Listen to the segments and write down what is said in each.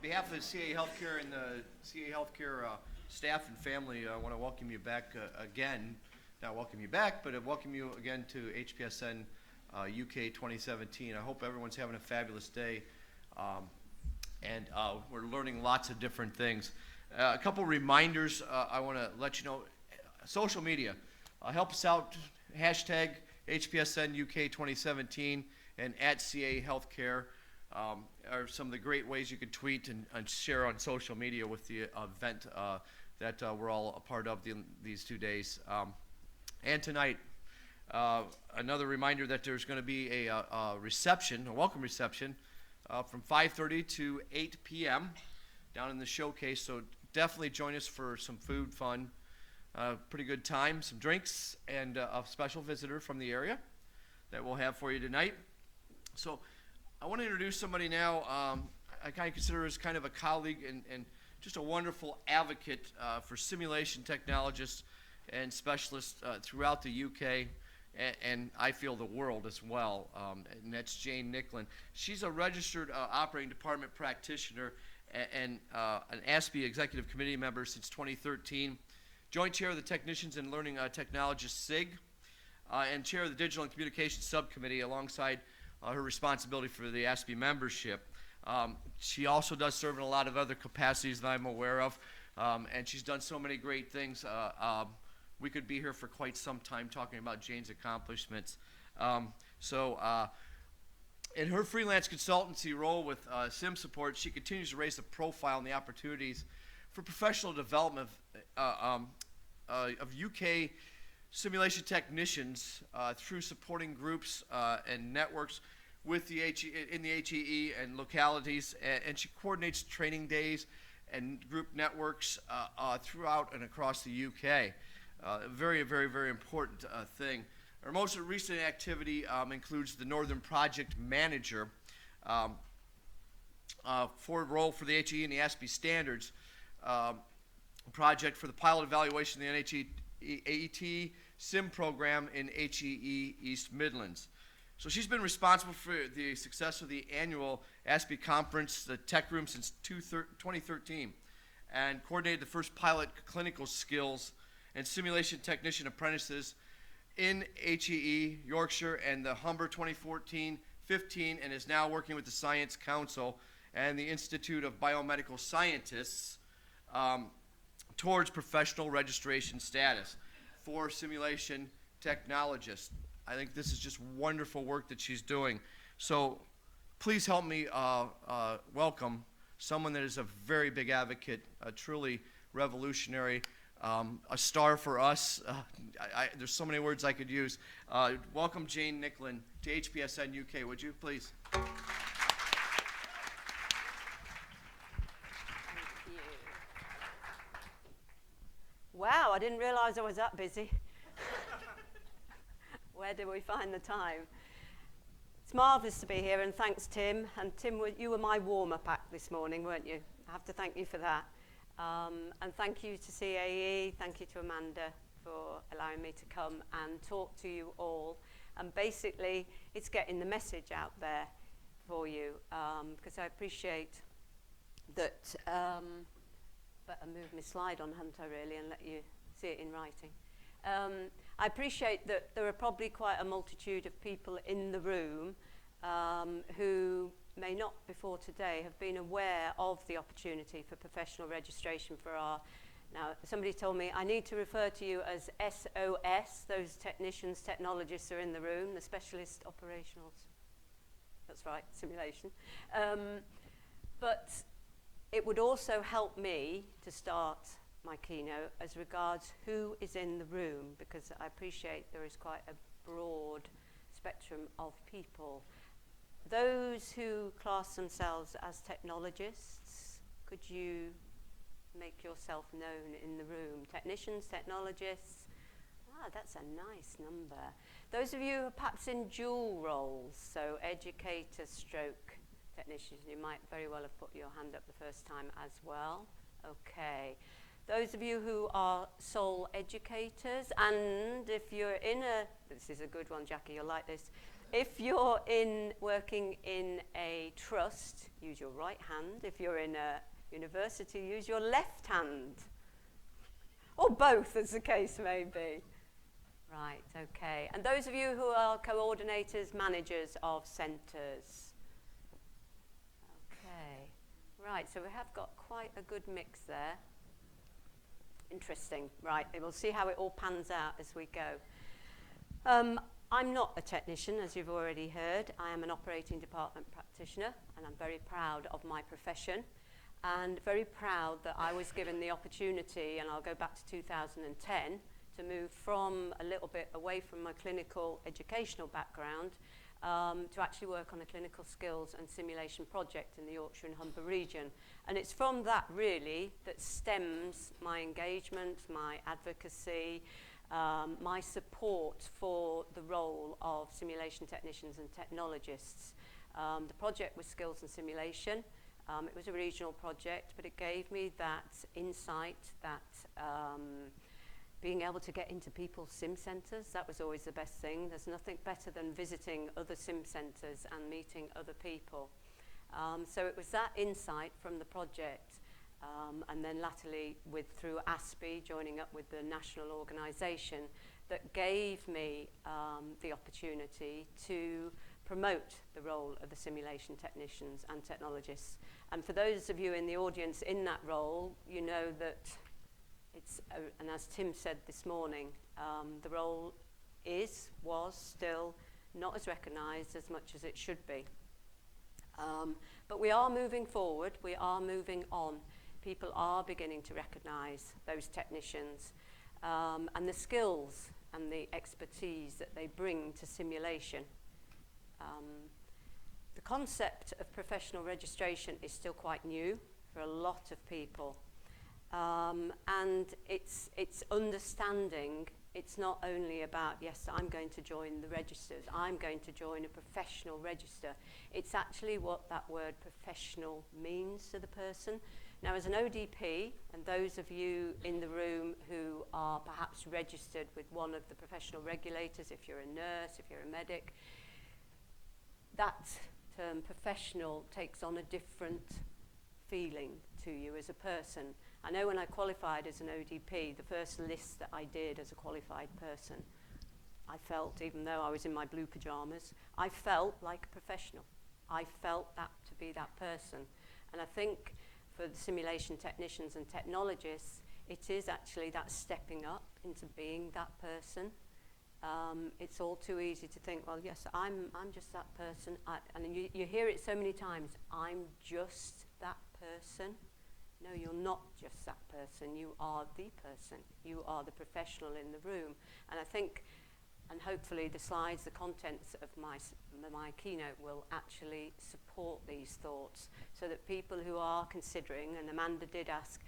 behalf of the CA Healthcare and the CA Healthcare staff and family, I want to welcome you back again. Not welcome you back, but welcome you again to HPSN UK 2017. I hope everyone's having a fabulous day, and we're learning lots of different things. A couple reminders I want to let you know. Social media, help us out, hashtag HPSN UK 2017 and @CA Healthcare. Are some of the great ways you could tweet and share on social media with the event that we're all a part of these 2 days. And tonight, another reminder that there's going to be a reception, a welcome reception, from 5:30 to 8 p.m. down in the showcase. So definitely join us for some food, fun, pretty good time, some drinks, and a special visitor from the area that we'll have for you tonight. So I want to introduce somebody now I kind of consider as kind of a colleague and just a wonderful advocate for simulation technologists and specialists throughout the UK and I feel the world as well, and that's Jane Nicklin. She's a registered operating department practitioner and an ASPE executive committee member since 2013, joint chair of the Technicians and Learning Technologists SIG, and chair of the Digital and Communications Subcommittee alongside her responsibility for the ASPE membership. She also does serve in a lot of other capacities that I'm aware of, and she's done so many great things. We could be here for quite some time talking about Jane's accomplishments. In her freelance consultancy role with SIM support, she continues to raise the profile and the opportunities for professional development of UK simulation technicians through supporting groups and networks with the in the HEE and localities, and she coordinates training days and group networks throughout and across the UK. Very, very, very important thing. Her most recent activity includes the Northern Project Manager for role for the HEE and the ASPE standards project for the pilot evaluation of the NHEAT SIM program in HEE East Midlands. So she's been responsible for the success of the annual ASPE conference, the Tech Room, since 2013, and coordinated the first pilot clinical skills and simulation technician apprentices in HEE, Yorkshire, and the Humber 2014-15, and is now working with the Science Council and the Institute of Biomedical Scientists towards professional registration status for simulation technologists. I think this is just wonderful work that she's doing. So please help me welcome someone that is a very big advocate, a truly revolutionary, a star for us. There's so many words I could use. Welcome Jane Nicklin to HPSN UK, would you please? Thank you. Wow, I didn't realize I was that busy. Where do we find the time? It's marvelous to be here, and thanks, Tim. And Tim, you were my warm-up act this morning, weren't you? I have to thank you for that. And thank you to CAE, thank you to Amanda for allowing me to come and talk to you all. And basically, it's getting the message out there for you, because I appreciate that, better move my slide on, hadn't I really, and let you see it in writing. I appreciate that there are probably quite a multitude of people in the room who may not before today have been aware of the opportunity for professional registration for our, now somebody told me I need to refer to you as SOS, those technicians, technologists are in the room, the specialist operationals, that's right, simulation. But it would also help me to start my keynote as regards who is in the room, because I appreciate there is quite a broad spectrum of people. Those who class themselves as technologists, could you make yourself known in the room? Technicians, technologists, that's a nice number. Those of you who are perhaps in dual roles, so educator stroke technicians, you might very well have put your hand up the first time as well. Okay. Those of you who are sole educators, and if you're in a, this is a good one, Jackie, you'll like this, If you're working in a trust, use your right hand. If you're in a university, use your left hand. Or both, as the case may be. Right, okay. And those of you who are coordinators, managers of centres. Okay. Right, so we have got quite a good mix there. Interesting. Right, we'll see how it all pans out as we go. I'm not a technician, as you've already heard. I am an operating department practitioner, and I'm very proud of my profession, and very proud that I was given the opportunity, and I'll go back to 2010, to move from a little bit away from my clinical educational background to actually work on a clinical skills and simulation project in the Yorkshire and Humber region. And it's from that really that stems my engagement, my advocacy, my support for the role of simulation technicians and technologists. The project was skills and simulation. It was a regional project, but it gave me that insight, that being able to get into people's sim centres. That was always the best thing. There's nothing better than visiting other sim centres and meeting other people. So it was that insight from the project, and then latterly through ASPE, joining up with the national organisation, that gave me the opportunity to promote the role of the simulation technicians and technologists. And for those of you in the audience in that role, you know that and as Tim said this morning, the role was still not as recognised as much as it should be. But we are moving forward, we are moving on. People are beginning to recognise those technicians and the skills and the expertise that they bring to simulation. The concept of professional registration is still quite new for a lot of people. And it's understanding, it's not only about, yes, I'm going to join the registers, I'm going to join a professional register. It's actually what that word professional means to the person. Now, as an ODP, and those of you in the room who are perhaps registered with one of the professional regulators, if you're a nurse, if you're a medic, that term professional takes on a different feeling to you as a person. I know when I qualified as an ODP, the first list that I did as a qualified person, I felt, even though I was in my blue pajamas, I felt like a professional. I felt that to be that person. And I think for the simulation technicians and technologists, it is actually that stepping up into being that person. It's all too easy to think, well, yes, I'm just that person. And you hear it so many times, I'm just that person. No, you're not just that person. You are the person. You are the professional in the room. And I think, and hopefully the slides, the contents of my keynote will actually support these thoughts so that people who are considering, and Amanda did ask,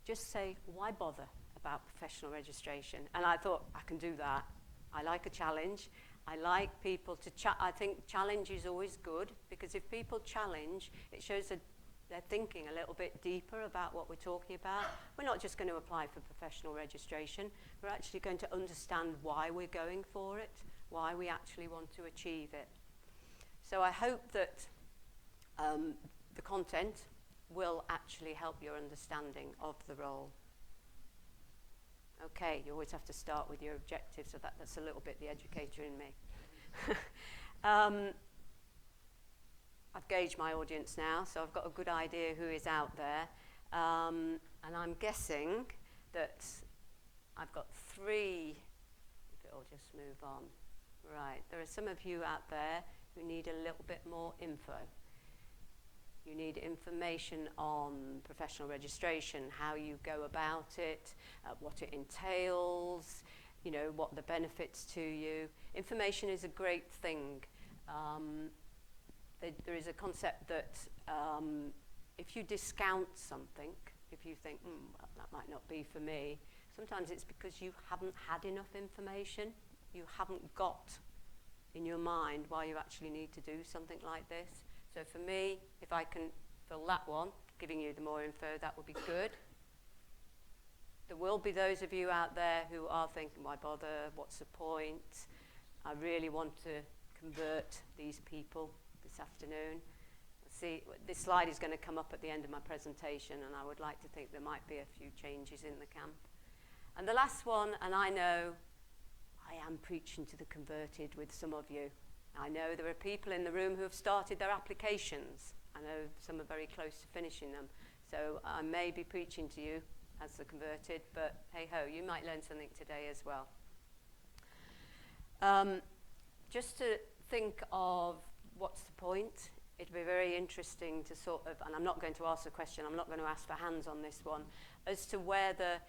just say, why bother about professional registration? And I thought, I can do that. I like a challenge. I like people to I think challenge is always good, because if people challenge, it shows that they're thinking a little bit deeper about what we're talking about. We're not just going to apply for professional registration. We're actually going to understand why we're going for it, why we actually want to achieve it. So I hope that the content will actually help your understanding of the role. Okay, you always have to start with your objectives, so that's a little bit the educator in me. I've gauged my audience now, so I've got a good idea who is out there. And I'm guessing that I've got three, if it'll just move on. Right, there are some of you out there who need a little bit more info. You need information on professional registration, how you go about it, what it entails, you know, what the benefits to you. Information is a great thing. There is a concept that if you discount something, if you think, well, that might not be for me, sometimes it's because you haven't had enough information. You haven't got in your mind why you actually need to do something like this. So for me, if I can fill that one, giving you the more info, that would be good. There will be those of you out there who are thinking, why bother, what's the point? I really want to convert these people this afternoon. See, this slide is going to come up at the end of my presentation, and I would like to think there might be a few changes in the camp. And the last one, and I know I am preaching to the converted with some of you. I know there are people in the room who have started their applications. I know some are very close to finishing them. So I may be preaching to you as the converted, but hey ho, you might learn something today as well. Just to think of what's the point, it'd be very interesting to sort of, and I'm not going to ask the question, I'm not going to ask for hands on this one, as to whether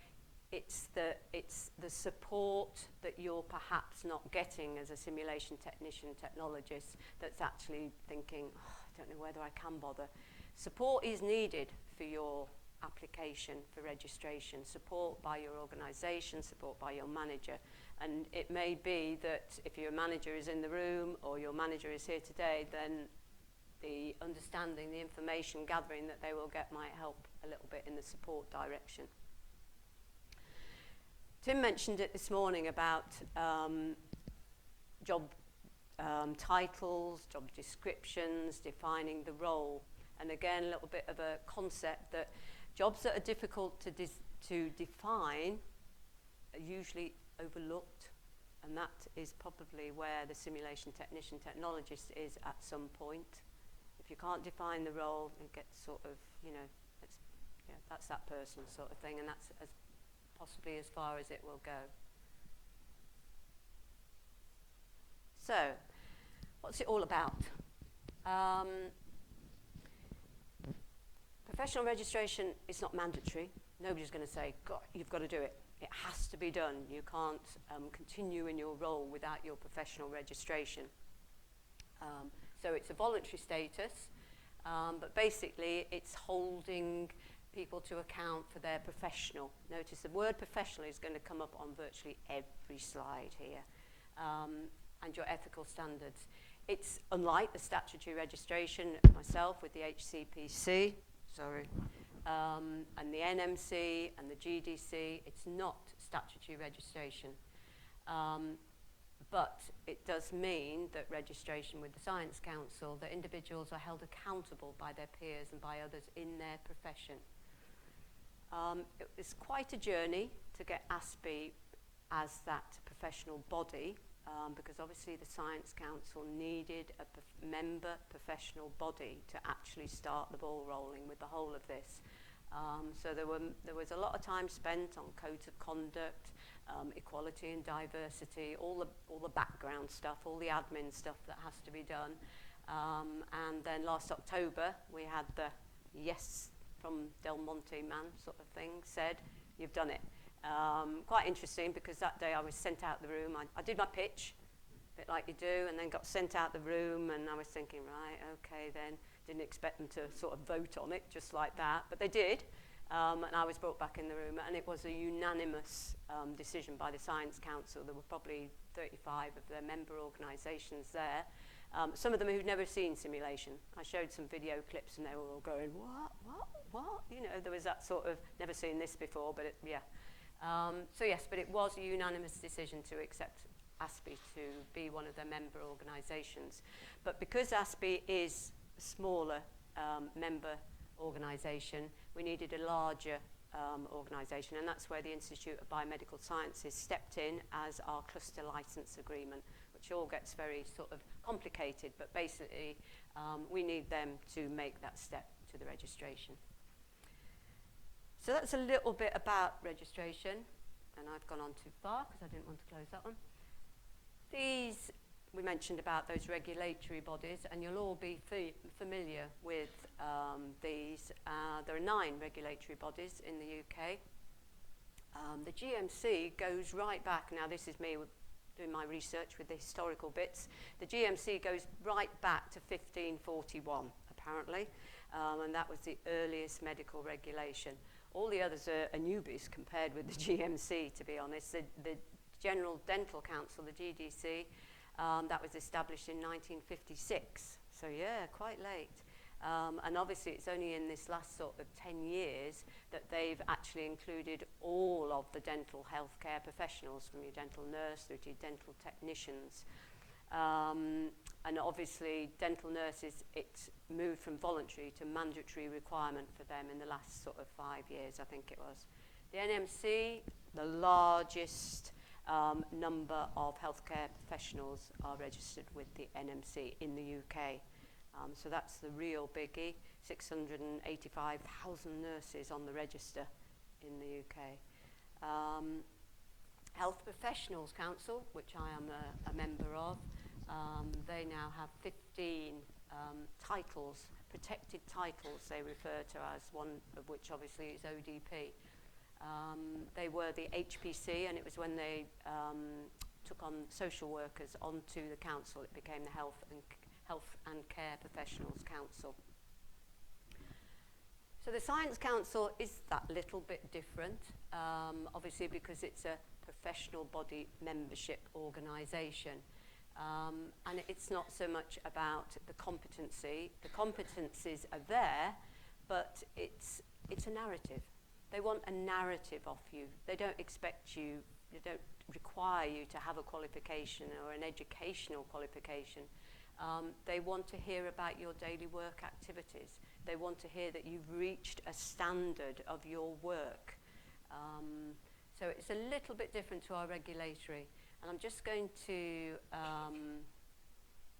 it's the support that you're perhaps not getting as a simulation technician, technologist, that's actually thinking, oh, I don't know whether I can bother. Support is needed for your application for registration, support by your organisation, support by your manager. And it may be that if your manager is in the room or your manager is here today, then the understanding, the information gathering that they will get might help a little bit in the support direction. Tim mentioned it this morning about job titles, job descriptions, defining the role. And again, a little bit of a concept that jobs that are difficult to define are usually overlooked, and that is probably where the simulation technician technologist is at some point. If you can't define the role, it gets sort of, you know, that's that person sort of thing, and that's as possibly as far as it will go. So, what's it all about? Professional registration is not mandatory. Nobody's going to say, God, you've got to do it. It has to be done. You can't continue in your role without your professional registration. So it's a voluntary status, but basically it's holding people to account for their professional. Notice the word professional is going to come up on virtually every slide here. And your ethical standards. It's unlike the statutory registration myself with the HCPC, and the NMC and the GDC. It's not statutory registration. But it does mean that registration with the Science Council, that individuals are held accountable by their peers and by others in their profession. It's quite a journey to get ASPE as that professional body, because obviously the Science Council needed a member professional body to actually start the ball rolling with the whole of this. So there was a lot of time spent on codes of conduct, equality and diversity, all the background stuff, all the admin stuff that has to be done. And then last October, we had the yes from Del Monte man sort of thing said, you've done it. Quite interesting, because that day I was sent out the room. I did my pitch, a bit like you do, and then got sent out the room, and I was thinking, right, okay then. Didn't expect them to sort of vote on it just like that, but they did. And I was brought back in the room, and it was a unanimous decision by the Science Council. There were probably 35 of their member organisations there. Some of them who'd never seen simulation. I showed some video clips, and they were all going, what? You know, there was that sort of, never seen this before, but yeah. So yes, but it was a unanimous decision to accept ASPE to be one of their member organisations. But because ASPE is a smaller member organisation, we needed a larger organisation, and that's where the Institute of Biomedical Sciences stepped in as our cluster licence agreement, which all gets very sort of complicated, but basically we need them to make that step to the registration. So that's a little bit about registration, and I've gone on too far because I didn't want to close that one. These, we mentioned about those regulatory bodies, and you'll all be familiar with these. There are 9 regulatory bodies in the UK. The GMC goes right back. Now this is me doing my research with the historical bits. The GMC goes right back to 1541, apparently, and that was the earliest medical regulation. All the others are newbies compared with the GMC, to be honest. The General Dental Council, the GDC, that was established in 1956. So yeah, quite late. And obviously it's only in this last sort of 10 years that they've actually included all of the dental healthcare professionals, from your dental nurse through to your dental technicians. And obviously dental nurses, it's moved from voluntary to mandatory requirement for them in the last sort of 5 years, I think it was. The NMC, the largest number of healthcare professionals are registered with the NMC in the UK. So that's the real biggie, 685,000 nurses on the register in the UK. Health Professionals Council, which I am a member of, they now have 15 titles, protected titles they refer to as, one of which obviously is ODP. They were the HPC, and it was when they took on social workers onto the council, it became the Health and Care Professionals Council. So the Science Council is that little bit different, obviously because it's a professional body membership organisation. And it's not so much about the competency. The competencies are there, but it's a narrative. They want a narrative off you. They don't expect you, they don't require you to have a qualification or an educational qualification. They want to hear about your daily work activities. They want to hear that you've reached a standard of your work. So it's a little bit different to our regulatory. And I'm just going to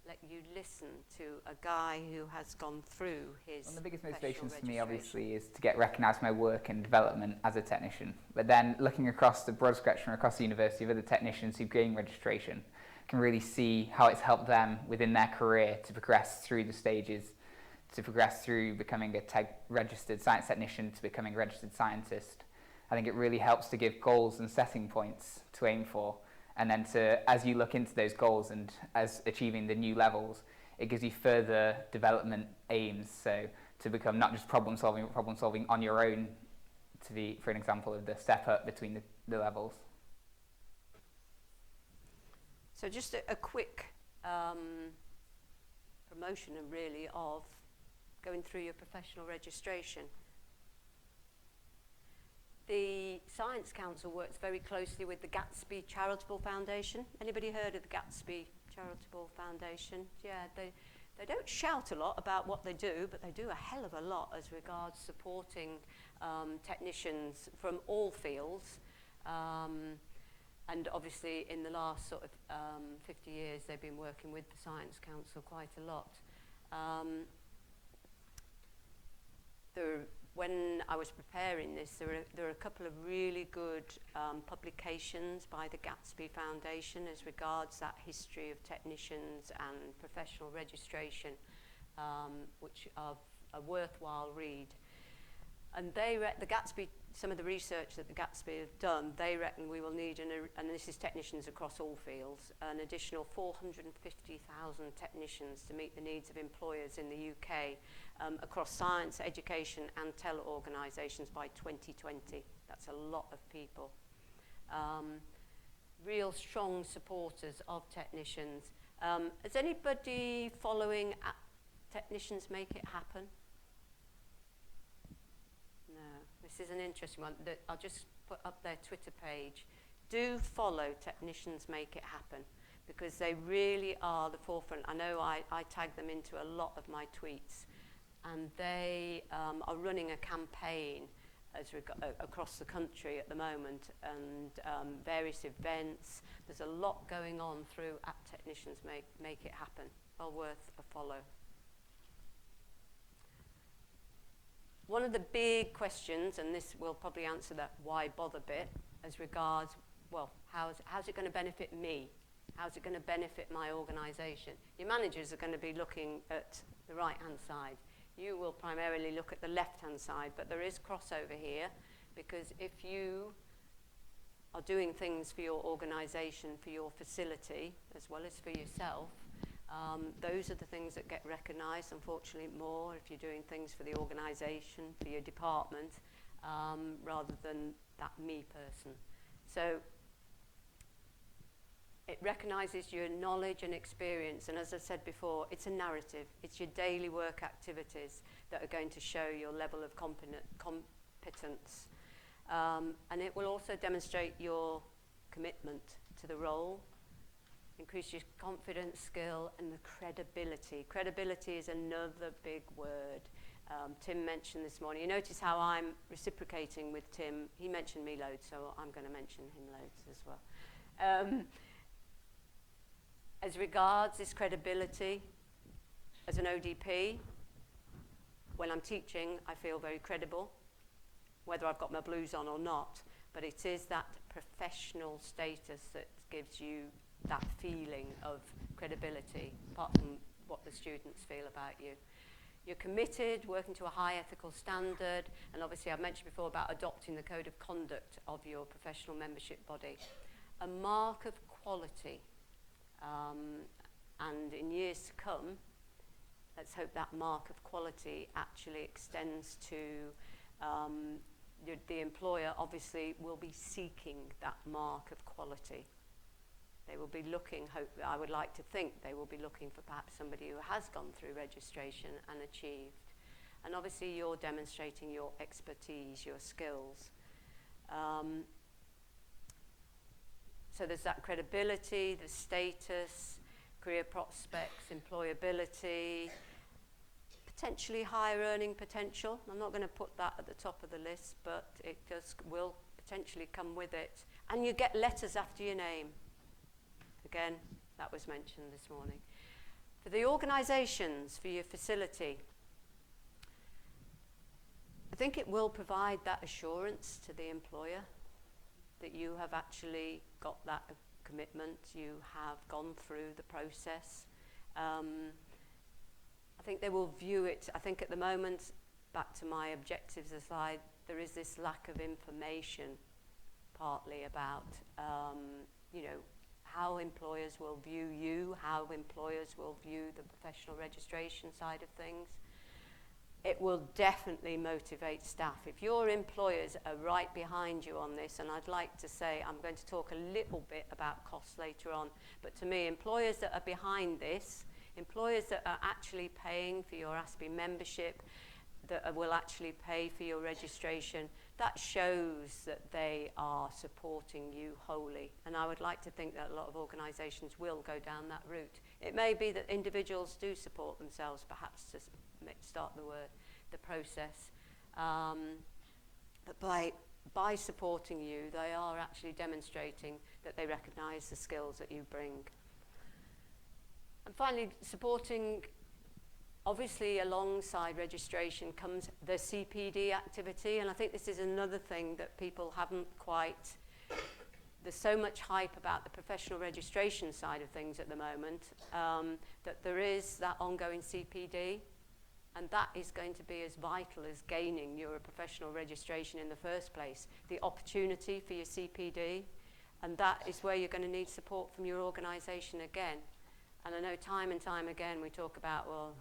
let you listen to a guy who has gone through his One of the biggest professional motivations for me, registration. obviously, is to get recognised for my work and development as a technician. But then looking across the broad spectrum across the university of other technicians who've gained registration, can really see how it's helped them within their career to progress through the stages, to progress through becoming a registered science technician to becoming a registered scientist. I think it really helps to give goals and setting points to aim for. And then as you look into those goals and as achieving the new levels, it gives you further development aims. So to become not just problem solving on your own, for an example of the step up between the levels. So just a quick promotion really of going through your professional registration. The Science Council works very closely with the Gatsby Charitable Foundation. Anybody heard of the Gatsby Charitable Foundation? Yeah, they don't shout a lot about what they do, but they do a hell of a lot as regards supporting technicians from all fields. And obviously in the last sort of 50 years, they've been working with the Science Council quite a lot. When I was preparing this, there are a couple of really good publications by the Gatsby Foundation as regards that history of technicians and professional registration, which are a worthwhile read. And some of the research that the Gatsby have done, they reckon we will need, and this is technicians across all fields, an additional 450,000 technicians to meet the needs of employers in the UK across science, education and tele-organisations by 2020. That's a lot of people. Real strong supporters of technicians. Is anybody following Technicians Make It Happen? This is an interesting one that I'll just put up their Twitter page. Do follow Technicians Make It Happen, because they really are the forefront. I know I tag them into a lot of my tweets, and they are running a campaign across the country at the moment, and various events. There's a lot going on through at Technicians Make It Happen. Well worth a follow. One of the big questions, and this will probably answer that why bother bit, as regards, well, how's it going to benefit me? How's it going to benefit my organisation? Your managers are going to be looking at the right-hand side. You will primarily look at the left-hand side, but there is crossover here, because if you are doing things for your organisation, for your facility, as well as for yourself, those are the things that get recognised, unfortunately, more if you're doing things for the organisation, for your department, rather than that me person. So it recognises your knowledge and experience, and as I said before, it's a narrative. It's your daily work activities that are going to show your level of competence. And it will also demonstrate your commitment to the role, increase your confidence, skill, and the credibility. Credibility is another big word. Tim mentioned this morning. You notice how I'm reciprocating with Tim. He mentioned me loads, so I'm going to mention him loads as well. As regards this credibility, as an ODP, when I'm teaching, I feel very credible, whether I've got my blues on or not, but it is that professional status that gives you that feeling of credibility, apart from what the students feel about you. You're committed, working to a high ethical standard, and obviously I've mentioned before about adopting the code of conduct of your professional membership body. A mark of quality, and in years to come, let's hope that mark of quality actually extends to the employer. Obviously will be seeking that mark of quality. They will be looking, I would like to think they will be looking for perhaps somebody who has gone through registration and achieved. And obviously you're demonstrating your expertise, your skills. So there's that credibility, the status, career prospects, employability, potentially higher earning potential. I'm not going to put that at the top of the list, but it will potentially come with it. And you get letters after your name. Again, that was mentioned this morning. For the organisations, for your facility, I think it will provide that assurance to the employer that you have actually got that commitment, you have gone through the process. I think they will view it, I think at the moment, back to my objectives aside, there is this lack of information partly about, you know, how employers will view you, how employers will view the professional registration side of things. It will definitely motivate staff. If your employers are right behind you on this, and I'd like to say, I'm going to talk a little bit about costs later on, but to me, employers that are behind this, employers that are actually paying for your HSPN membership, that will actually pay for your registration, that shows that they are supporting you wholly. And I would like to think that a lot of organisations will go down that route. It may be that individuals do support themselves, perhaps to start the process. But by supporting you, they are actually demonstrating that they recognise the skills that you bring. And finally, supporting, obviously alongside registration comes the CPD activity, and I think this is another thing that people haven't quite, there's so much hype about the professional registration side of things at the moment, that there is that ongoing CPD, and that is going to be as vital as gaining your professional registration in the first place. The opportunity for your CPD, and that is where you're going to need support from your organisation again. And I know time and time again we talk about, well,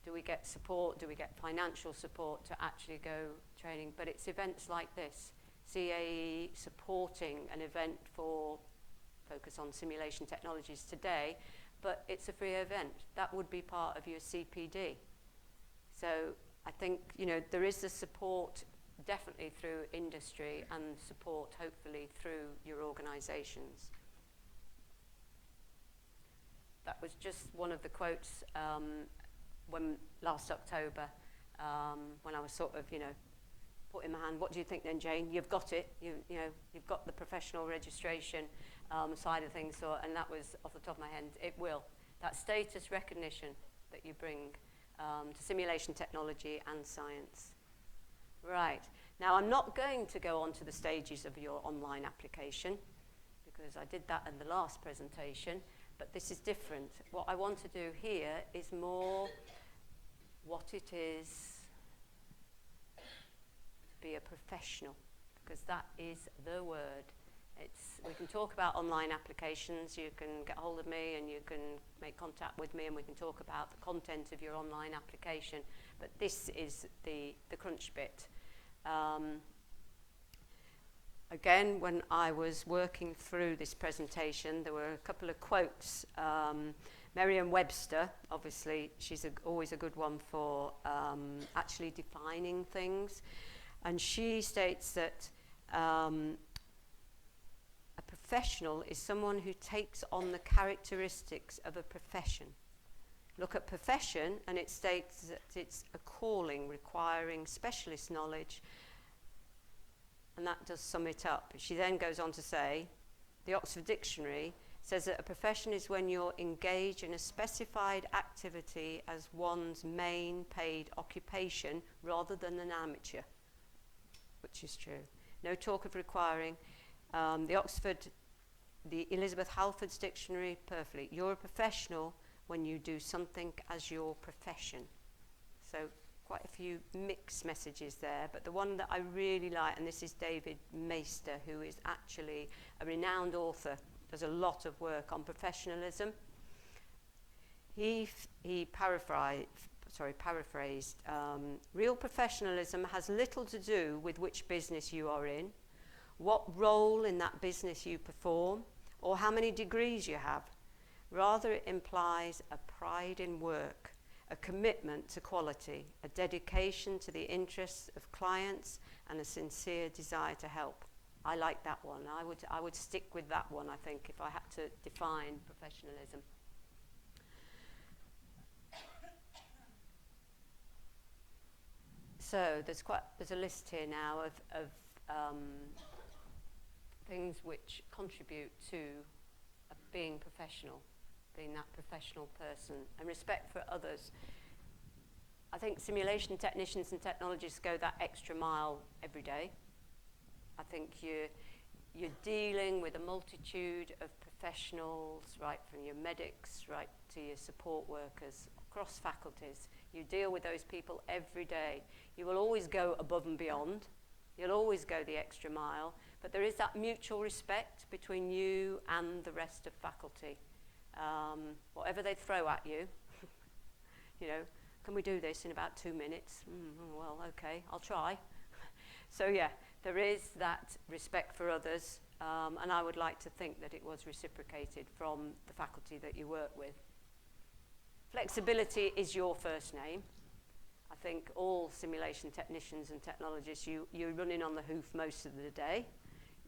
do we get support, do we get financial support to actually go training? But it's events like this, CAE supporting an event for focus on simulation technologies today, but it's a free event. That would be part of your CPD. So I think, you know, there is the support definitely through industry and support hopefully through your organisations. That was just one of the quotes when last October, when I was sort of, you know, put in my hand, what do you think then, Jane? You've got it. You know, you've got the professional registration side of things. So, and that was off the top of my head. It will. That status recognition that you bring to simulation technology and science. Right. Now, I'm not going to go on to the stages of your online application because I did that in the last presentation. But this is different. What I want to do here is more what it is to be a professional, because that is the word. We can talk about online applications. You can get hold of me and you can make contact with me and we can talk about the content of your online application. But this is the crunch bit. Again, when I was working through this presentation, there were a couple of quotes. Merriam-Webster, obviously, she's always a good one for actually defining things. And she states that a professional is someone who takes on the characteristics of a profession. Look at profession and it states that it's a calling requiring specialist knowledge, and that does sum it up. She then goes on to say, the Oxford Dictionary says that a profession is when you're engaged in a specified activity as one's main paid occupation rather than an amateur, which is true. No talk of requiring. The Elizabeth Halford's Dictionary, perfectly. You're a professional when you do something as your profession. So quite a few mixed messages there, but the one that I really like, and this is David Maister, who is actually a renowned author, does a lot of work on professionalism. He paraphrased, real professionalism has little to do with which business you are in, what role in that business you perform, or how many degrees you have. Rather, it implies a pride in work, a commitment to quality, a dedication to the interests of clients, and a sincere desire to help. I like that one. I would stick with that one, I think, if I had to define professionalism. So there's a list here now of things which contribute to being professional, being that professional person, and respect for others. I think simulation technicians and technologists go that extra mile every day. I think you're dealing with a multitude of professionals, right from your medics right to your support workers across faculties. You deal with those people every day. You will always go above and beyond. You'll always go the extra mile, but there is that mutual respect between you and the rest of faculty. Whatever they throw at you, you know, can we do this in about 2 minutes? Well, okay, I'll try. So yeah, there is that respect for others, and I would like to think that it was reciprocated from the faculty that you work with. Flexibility is your first name. I think all simulation technicians and technologists, you're running on the hoof most of the day.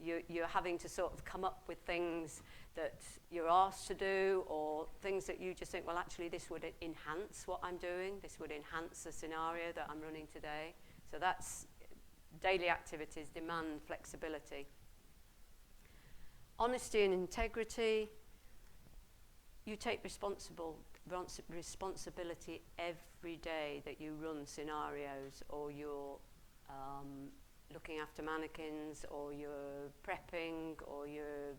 You're having to sort of come up with things that you're asked to do, or things that you just think, well, actually, this would enhance what I'm doing. This would enhance the scenario that I'm running today. So that's daily activities demand flexibility. Honesty and integrity. You take responsibility every day that you run scenarios, or you're looking after mannequins, or you're prepping, or you're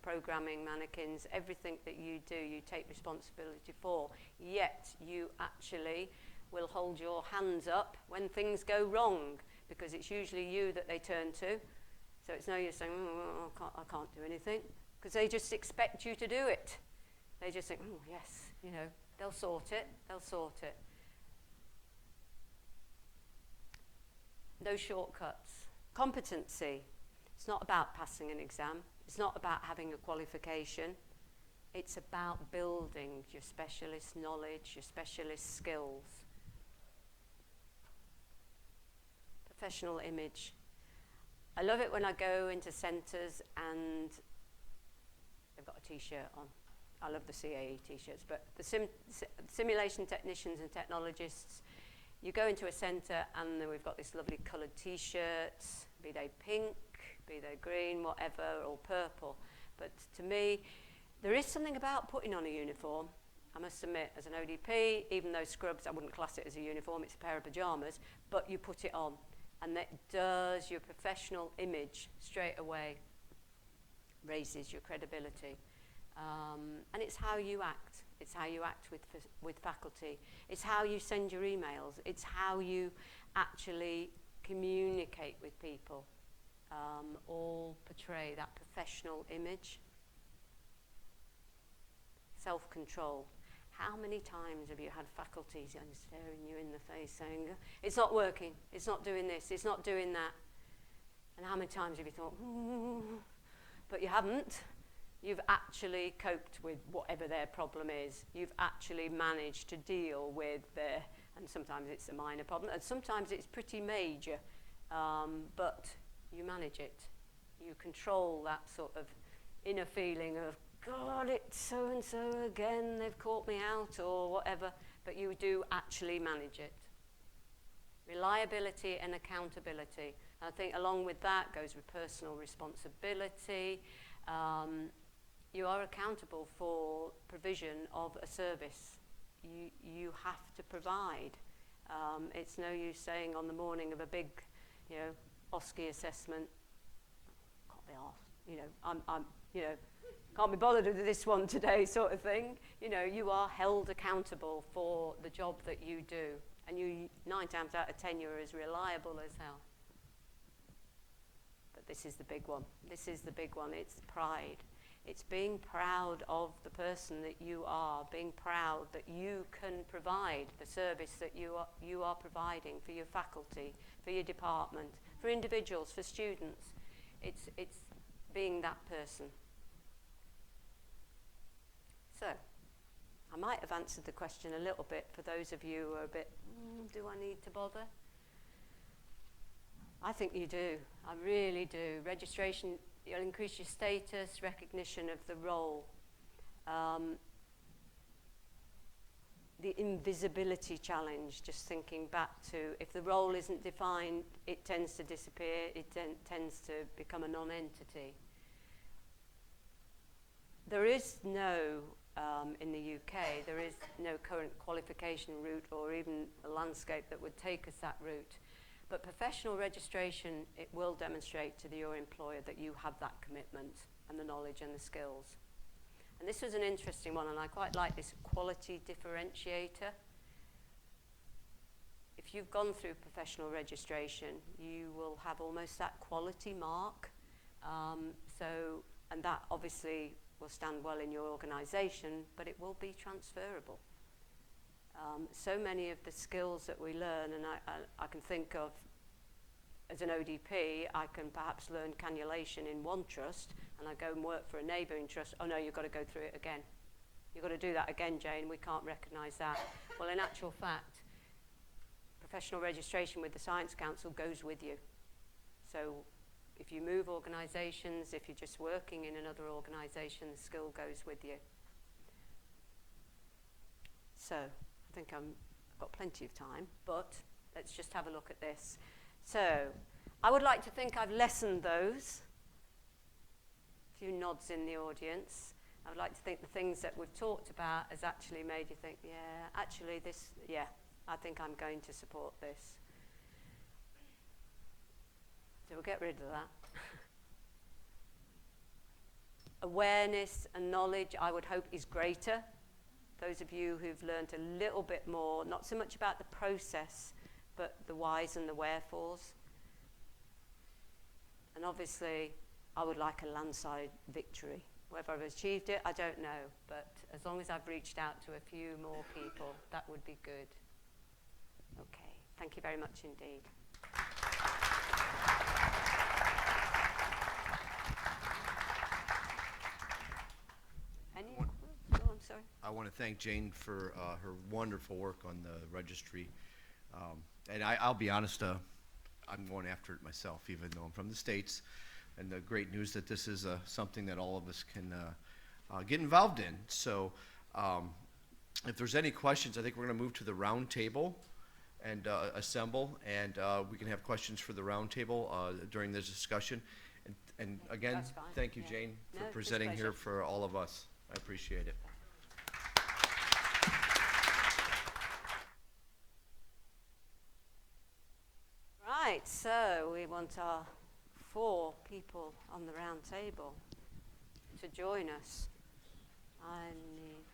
programming mannequins. Everything that you do, you take responsibility for. Yet you actually will hold your hands up when things go wrong, because it's usually you that they turn to. So it's no use saying, I can't do anything, because they just expect you to do it. They just think, oh yes, they'll sort it. No shortcuts. Competency. It's not about passing an exam. It's not about having a qualification. It's about building your specialist knowledge, your specialist skills. Professional image. I love it when I go into centres and they've got a t-shirt on. I love the CAE t-shirts, but the simulation technicians and technologists, you go into a centre and then we've got this lovely coloured t-shirts, be they pink, be they green, whatever, or purple. But to me, there is something about putting on a uniform. I must admit, as an ODP, even though scrubs, I wouldn't class it as a uniform, it's a pair of pyjamas, but you put it on, and that does your professional image straight away, raises your credibility. And it's how you act. It's how you act with faculty. It's how you send your emails. It's how you actually communicate with people. All portray that professional image. Self-control. How many times have you had faculty staring you in the face saying, it's not working, it's not doing this, it's not doing that? And how many times have you thought, but you haven't? You've actually coped with whatever their problem is. You've actually managed to deal with and sometimes it's a minor problem, and sometimes it's pretty major, but you manage it. You control that sort of inner feeling of, God, it's so-and-so again, they've caught me out or whatever, but you do actually manage it. Reliability and accountability. I think along with that goes with personal responsibility. You are accountable for provision of a service. You have to provide. It's no use saying on the morning of a big, OSCE assessment, can't be asked, I'm can't be bothered with this one today, sort of thing. You are held accountable for the job that you do, and you 9 times out of 10 you're as reliable as hell. But this is the big one. This is the big one. It's pride. It's being proud of the person that you are, being proud that you can provide the service that you are providing for your faculty, for your department, for individuals, for students. It's being that person. So, I might have answered the question a little bit for those of you who are a bit, do I need to bother? I think you do. I really do. Registration, you'll increase your status, recognition of the role. The invisibility challenge, just thinking back to, if the role isn't defined, it tends to disappear, it tends to become a non-entity. There is no, in the UK, there is no current qualification route or even a landscape that would take us that route. But professional registration, it will demonstrate to your employer that you have that commitment and the knowledge and the skills. And this was an interesting one, and I quite like this quality differentiator. If you've gone through professional registration, you will have almost that quality mark. And that obviously will stand well in your organisation, but it will be transferable. So many of the skills that we learn, and I can think of, as an ODP, I can perhaps learn cannulation in one trust, and I go and work for a neighbouring trust. Oh no, you've got to go through it again. You've got to do that again, Jane, we can't recognise that. Well, in actual fact, professional registration with the Science Council goes with you. So if you move organisations, if you're just working in another organisation, the skill goes with you. So, I think I've got plenty of time, but let's just have a look at this. So, I would like to think I've lessened those. A few nods in the audience. I would like to think the things that we've talked about has actually made you think, yeah, actually this, yeah, I think I'm going to support this. So we'll get rid of that. Awareness and knowledge, I would hope, is greater. Those of you who've learned a little bit more, not so much about the process, but the whys and the wherefores. And obviously, I would like a landslide victory. Whether I've achieved it, I don't know. But as long as I've reached out to a few more people, that would be good. Okay, thank you very much indeed. Sorry. I want to thank Jane for her wonderful work on the registry. And I'll be honest, I'm going after it myself, even though I'm from the States. And the great news that this is something that all of us can get involved in. So if there's any questions, I think we're going to move to the round table and assemble. And we can have questions for the round table during this discussion. And again, thank you, Jane, for presenting here for all of us. I appreciate it. Right, so we want our 4 people on the round table to join us. I need